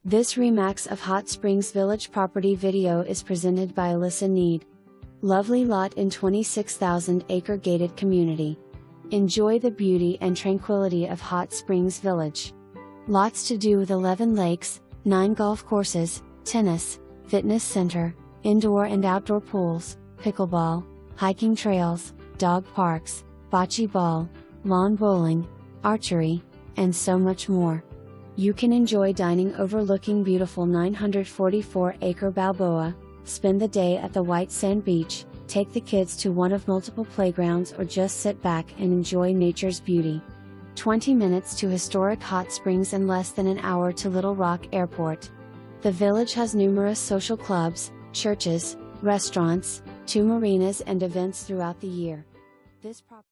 This Remax of Hot Springs Village property video is presented by Alyssa Need. Lovely lot in 26,000-acre gated community. Enjoy the beauty and tranquility of Hot Springs Village. Lots to do with 11 lakes, 9 golf courses, tennis, fitness center, indoor and outdoor pools, pickleball, hiking trails, dog parks, bocce ball, lawn bowling, archery, and so much more. You can enjoy dining overlooking beautiful 944-acre Balboa, spend the day at the white sand beach, take the kids to one of multiple playgrounds, or just sit back and enjoy nature's beauty. 20 minutes to historic Hot Springs and less than an hour to Little Rock Airport. The village has numerous social clubs, churches, restaurants, 2 marinas and events throughout the year. This property